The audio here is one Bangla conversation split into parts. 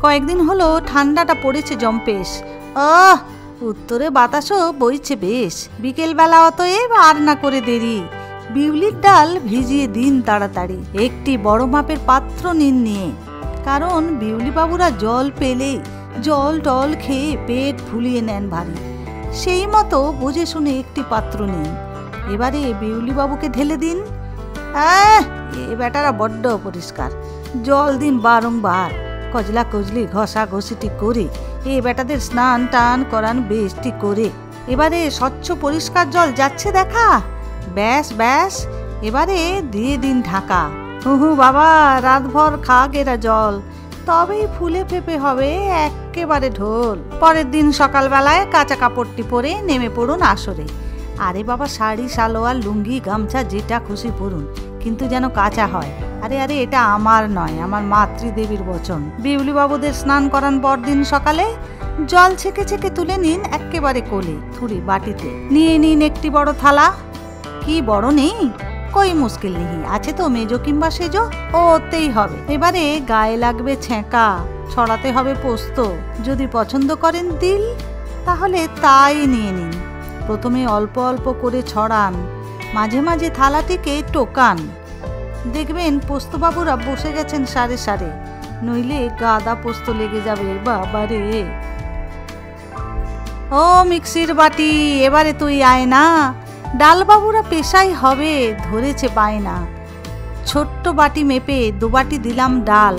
কয়েকদিন হলো ঠান্ডাটা পড়েছে জম্পেশ। উত্তরে বাতাসও বইছে বেশ। বিকেলবেলা অতএব আর না করে দেরি, বিউলির ডাল ভিজিয়ে দিন তাড়াতাড়ি। একটি বড় মাপের পাত্র নিন নিয়ে, কারণ বিউলি বাবুরা জল পেলে জল টল খেয়ে পেট ফুলিয়ে নেন ভারী। সেই মতো বুঝে শুনে একটি পাত্র নিন। এবারে বিউলি বাবুকে ঢেলে দিন। এ বেটারা বড্ড পরিষ্কার, জল দিন বারংবার, কজলা কজলি ঘষা ঘষিটি করে এ বেটাদের স্নান টান করান বেশটি করে। এবারে স্বচ্ছ পরিষ্কার জল যাচ্ছে দেখা। ব্যাস ব্যাস, এবারে দিয়ে দিন ঢাকা। হুহু বাবা, রাতভর খাক এরা জল, তবেই ফুলে ফেপে হবে একেবারে ঢোল। পরের দিন সকালবেলায় কাঁচা কাপড়টি পরে নেমে পড়ুন আসরে। আরে বাবা, শাড়ি সালোয়ার লুঙ্গি গামছা যেটা খুশি পরুন, কিন্তু যেন কাঁচা হয়। আরে আরে, এটা আমার নয়, আমার মাতৃদেবীর বচন। বিউলি বাবুদের স্নান করান পরদিন সকালে। জল ছেঁকে ছেঁকে তুলে নিন একেবারে কোলে, থুড়ি বাটিতে নিয়ে নিন একটি বড় থালা। কি বড় নেই? কই মুশকিল নেই, আছে তো মেজো কিংবা সেজো, ওতেই হবে। এবারে গায়ে লাগবে ছেঁকা, ছড়াতে হবে পোস্ত। যদি পছন্দ করেন তিল, তাহলে তাই নিয়ে নিন। প্রথমে অল্প অল্প করে ছড়ান, মাঝে মাঝে থালাটিকে টোকান। দেখবেন পোস্তবাবুরা বসে গেছেন সারে সারে, নইলে গাদা পোস্ত লেগে যাবে বাবারে। ও মিক্সির বাটি, এবারে তুই আয় না, ডালবাবুরা পেশাই হবে ধরেছে পায় না। ছোট্ট বাটি মেপে 2 বাটি দিলাম ডাল,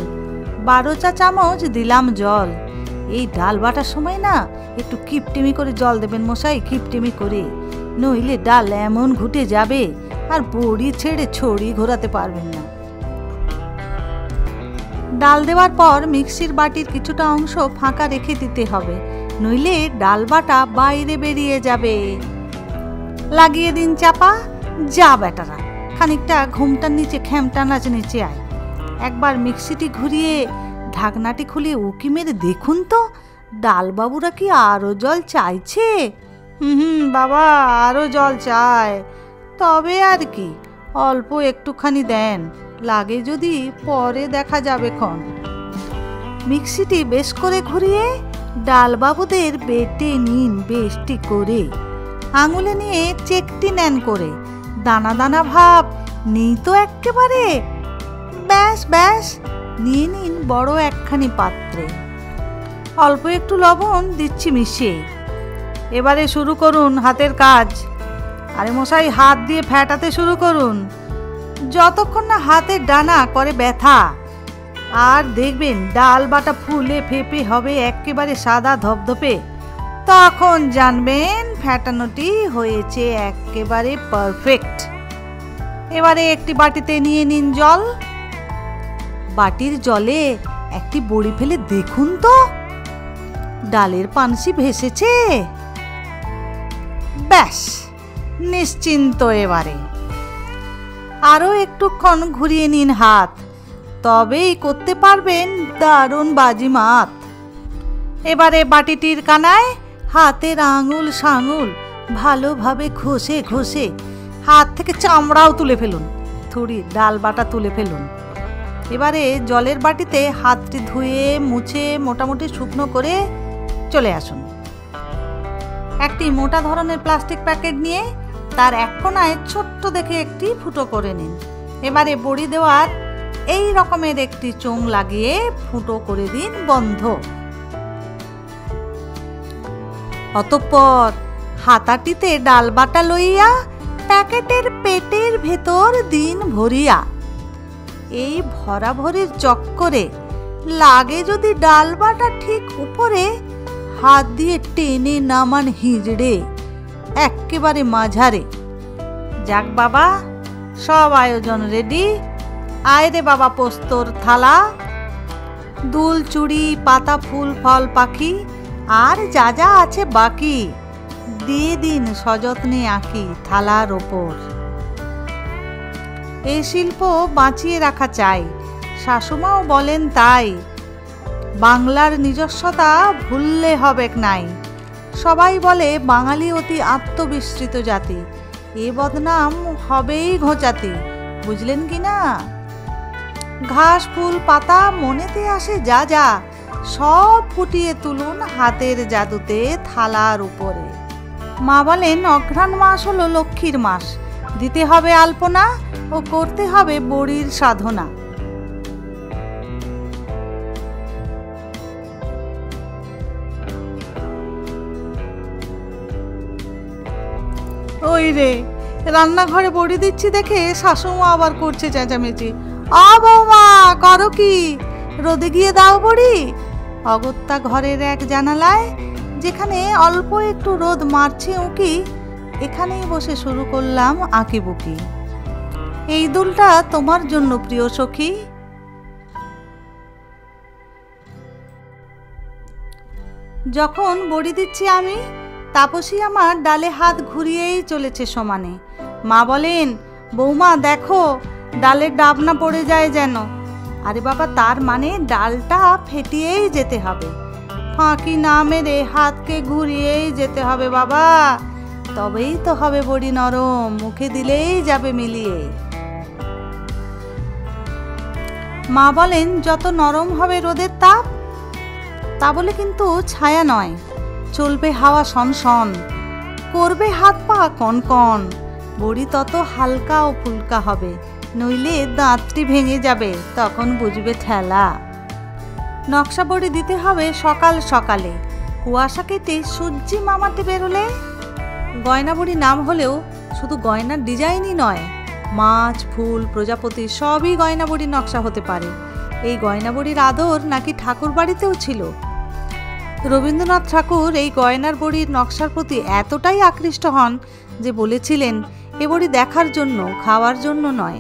12 চা চামচ দিলাম জল। এই ডাল বাটার সময় না একটু কিপটিমি করে জল দেবেন মশাই, কিপটিমি করে, নইলে ডাল এমন ঘুটে যাবে আর বড়ি ছেড়ে ছড়ি ঘোরাতে পারবেন না। ডাল দেওয়ার পর মিক্সির বাটির কিছুটা অংশ ফাঁকা রেখে দিতে হবে, নইলে ডাল বাটা বাইরে বেরিয়ে যাবে। লাগিয়ে দিন চাপা। যা বেটারা, খানিকটা ঘুমটার নিচে খ্যামটা নাচ নিচে আয়। একবার মিক্সিটি ঘুরিয়ে ঢাকনাটি খুলে উকি মেরে দেখুন তো, ডালবাবুরা কি আরো জল চাইছে? বাবা, আরো জল চায়, তবে আর কি অল্প একটুখানি দেন, লাগে যদি পরে দেখা যাবে ক্ষণ। মিক্সিটি বেশ করে ঘুরিয়ে ডালবাবুদের বেটে নিন বেশটি করে। আঙুলে নিয়ে চেকটি নেন করে, দানা দানা ভাব নেই তো একেবারে। ব্যাস ব্যাস, নিয়ে নিন বড় একখানি পাত্রে। অল্প একটু লবণ দিচ্ছি মিশিয়ে। এবারে শুরু করুন হাতের কাজ। আরে মশাই, হাত দিয়ে ফেটাতে শুরু করুন, যতক্ষণ না হাতের ডানা করে ব্যথা। আর দেখবেন ডাল বাটা ফুলে ফেপে হবে একেবারে সাদা ধপধপে। তখন জানবেন ফেটানোটি হয়েছে একেবারে পারফেক্ট। এবারে একটি বাটিতে নিয়ে নিন জল। বাটির জলে একটি বড়ি ফেলে দেখুন তো, ডালের পানসি ভেসেছে। ব্যাস নিশ্চিন্ত। এবারে আরো একটুক্ষণ ঘুরিয়ে নিন হাত, তবেই করতে পারবেন দারুণ বাজিমাত। এবারে বাটিটির কানায় হাতের আঙুল সাঙুল ভালোভাবে ঘষে ঘষে হাত থেকে চামড়াও তুলে ফেলুন, থুড়ি ডাল বাটা তুলে ফেলুন। এবারে জলের বাটিতে হাতটি ধুয়ে মুছে মোটামুটি শুকনো করে চলে আসুন। একটি মোটা ধরনের প্লাস্টিক প্যাকেট নিয়ে তার এক কোণায় ছোট্ট দেখে একটি ফুটো করে নিন। এবারে বড়ি দেওয়ার এই রকমের একটি চোঙ লাগিয়ে ফুটো করে দিন বন্ধ। অতঃপর হাতাটিতে ডাল বাটা লইয়া প্যাকেটের পেটের ভেতর দিন ভরিয়া। এই ভরাভরির চক্করে লাগে যদি ডাল বাটা ঠিক উপরে, হাত দিয়ে টেনে নামান হিজড়ে একেবারে মাঝারে। যাক বাবা, সব আয়োজন রেডি। আয় রে বাবা পোস্তর থালা, দুল চুড়ি পাতা ফুল ফল পাখি আর যা যা আছে বাকি দিয়ে দিন সযত্নে আঁকি থালার ওপর। এই শিল্প বাঁচিয়ে রাখা চাই, শাশুমাও বলেন তাই। বাংলার নিজস্বতা ভুললে হবে নাই। সবাই বলে বাঙালি অতি আত্মবিস্মৃত জাতি, এ বদনাম হবেই ঘোচাতে, বুঝলেন কি না? ঘাস ফুল পাতা মনেতে আসে যা যা, সব ফুটিয়ে তুলুন হাতের জাদুতে থালার উপরে। মা বলেন অঘ্রাণ মাস হলো লক্ষ্মীর মাস, দিতে হবে আলপনা ও করতে হবে বড়ির সাধনা। ওই রে, রান্নাঘরে বড়ি দিচ্ছি দেখে শাশুমা আবার করছে চেঁচামেচি, আ বৌমা করো কি, রোদে গিয়ে দাও বড়ি। অগত্যা ঘরের এক জানালায় যেখানে অল্প একটু রোদ মারছে উঁকি, এখানেই বসে শুরু করলাম আঁকিবুকি। এই দুলটা তোমার জন্য প্রিয় সখী। যখন বড়ি দিচ্ছি আমি, তাপসী আমার ডালে হাত ঘুরিয়েই চলেছে সমানে। মা বলেন বৌমা দেখো ডালের ডাব না পড়ে যায় যেন। আরে বাবা, তার মানে ডালটা ফেটিয়েই যেতে হবে, ফাঁকি না মেরে হাতকে ঘুরিয়েই যেতে হবে বাবা, তবেই তো হবে বড়ি নরম, মুখে দিলেই যাবে মিলিয়ে। মা বলেন যত নরম হবে রোদের তাপ, তা বলে কিন্তু ছায়া নয়, চলবে হাওয়া সনসন, করবে হাত পা কনকন, বড়ি তত হালকা ও ফুলকা হবে, নইলে দাঁতটি ভেঙে যাবে, তখন বুঝবে ঠেলা। নকশা বড়ি দিতে হবে সকাল সকালে, কুয়াশা কেটে সূর্যি মামাতে বেরোলে। গয়না বড়ি নাম হলেও শুধু গয়নার ডিজাইনই নয়, মাছ ফুল প্রজাপতি সবই গয়না বড়ির নকশা হতে পারে। এই গয়না বড়ির আদর নাকি ঠাকুর বাড়িতেও ছিল। রবীন্দ্রনাথ ঠাকুর এই গয়নার বড়ির নকশার প্রতি এতটাই আকৃষ্ট হন যে বলেছিলেন এ বড়ি দেখার জন্য, খাওয়ার জন্য নয়।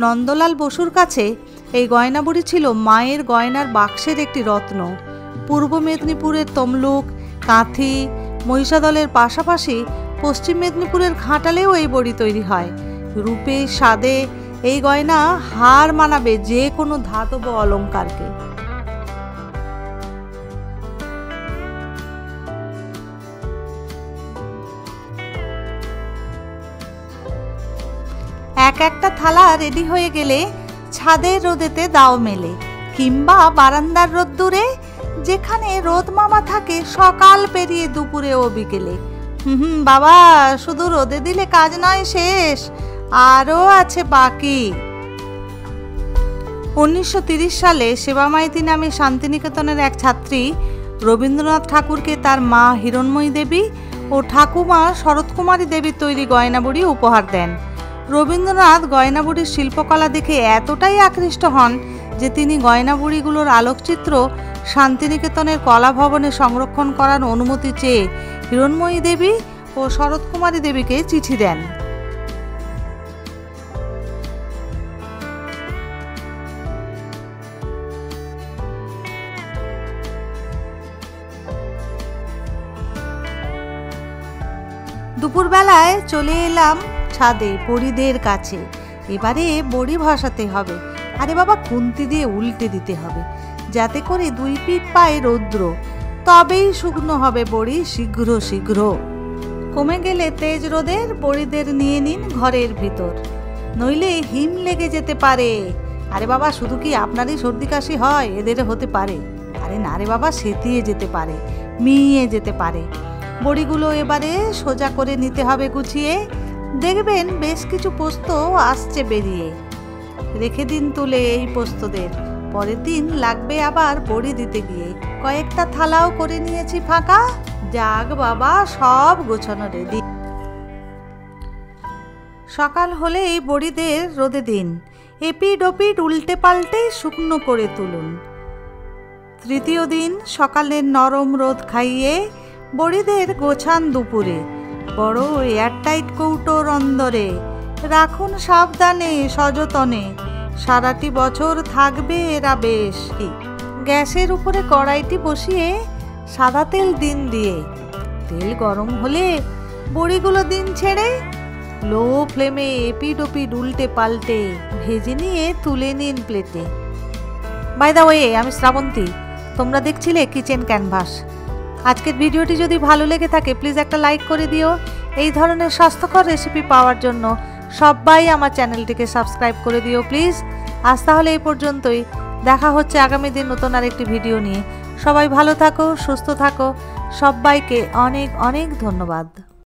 নন্দলাল বসুর কাছে এই গয়না বড়ি ছিল মায়ের গয়নার বাক্সের একটি রত্ন। পূর্ব মেদিনীপুরের তমলুক, কাঁথি, মহিষাদলের পাশাপাশি পশ্চিম মেদিনীপুরের ঘাটালেও এই বড়ি তৈরি হয়। রূপে স্বাদে এই গয়না হার মানাবে যে কোনো ধাতব অলংকারকে। এক একটা থালা রেডি হয়ে গেলে ছাদের রোদেতে দাও মেলে, কিংবা বারান্দার রোদ্দুরে, যেখানে রোদ মামা থাকে সকাল পেরিয়ে দুপুরে ও বিকেলে। বাবা, শুধু রোদে দিলে কাজ নয় শেষ, আরও আছে বাকি। 1930 সালে সেবা মাইতি নামে শান্তিনিকেতনের এক ছাত্রী রবীন্দ্রনাথ ঠাকুরকে তার মা হিরণময়ী দেবী ও ঠাকুমা শরৎকুমারী দেবীর তৈরি গয়নাবড়ি উপহার দেন। রবীন্দ্রনাথ গয়নাবড়ির শিল্পকলা দেখে এতটাই আকৃষ্ট হন যে তিনি গয়নাবড়িগুলোর আলোকচিত্র শান্তিনিকেতনের কলা ভবনে সংরক্ষণ করার অনুমতি চেয়ে হিরণময়ী দেবী ও শরৎকুমারী দেবীকে চিঠি দেন। দুপুরবেলায় চলে এলাম ছাদে পরিদের কাছে। এবারে বড়ি ভাসাতে হবে। আরে বাবা, খুন্তি দিয়ে উল্টে দিতে হবে যাতে করে দুই পিঠ পায়ে রৌদ্র, তবেই শুকনো হবে বড়ি শীঘ্র শীঘ্র। কমে গেলে তেজ রোদের বড়িদের নিয়ে নিন ঘরের ভিতর, নইলে হিম লেগে যেতে পারে। আরে বাবা, শুধু কি আপনারই সর্দি কাশি হয়? এদের হতে পারে। আরে না রে বাবা, সেতিয়ে যেতে পারে, মিয়ে যেতে পারে। বড়িগুলো এবারে সোজা করে নিতে হবে গুছিয়ে। দেখবেন বেশ কিছু পোস্ত আসছে বেরিয়ে। রেখে দিন তুলে এই পোস্তদের, পরের দিন লাগবে আবার বড়ি দিতে গিয়ে। কয়েকটা থালাও করে নিয়েছি ফাঁকা। যাক বাবা, সব গোছানো রেডি। সকাল হলেই বড়িদের রোদে দিন, এপিড ওপিড উল্টে পাল্টে শুকনো করে তুলুন। তৃতীয় দিন সকালের নরম রোদ খাইয়ে বড়িদের গোছান দুপুরে। বড় এয়ারটাইট কৌটোর অন্দরে রাখুন সাবধানে সযতনে, সারাটি বছর থাকবে এরা বেশ। গ্যাসের উপরে কড়াইটি বসিয়ে সাদা তেল দিন দিয়ে, তেল গরম হলে বড়িগুলো দিন ছেড়ে লো ফ্লেমে এপিড ওপিড উল্টে পাল্টে ভেজে নিয়ে তুলে নিন প্লেটে। বাই দা ওয়ে, আমি শ্রাবন্তী, তোমরা দেখছিলে কিচেন ক্যানভাস। আজকের ভিডিওটি যদি ভালো লেগে থাকে প্লিজ একটা লাইক করে দিও। এই ধরনের স্বাস্থ্যকর রেসিপি পাওয়ার জন্য সবাই আমার চ্যানেলটিকে সাবস্ক্রাইব করে দিও প্লিজ। আজ তাহলে এই পর্যন্তই, দেখা হচ্ছে আগামী দিন নতুন আরেকটি ভিডিও নিয়ে। সবাই ভালো থাকো, সুস্থ থাকো। সবাইকে অনেক অনেক ধন্যবাদ।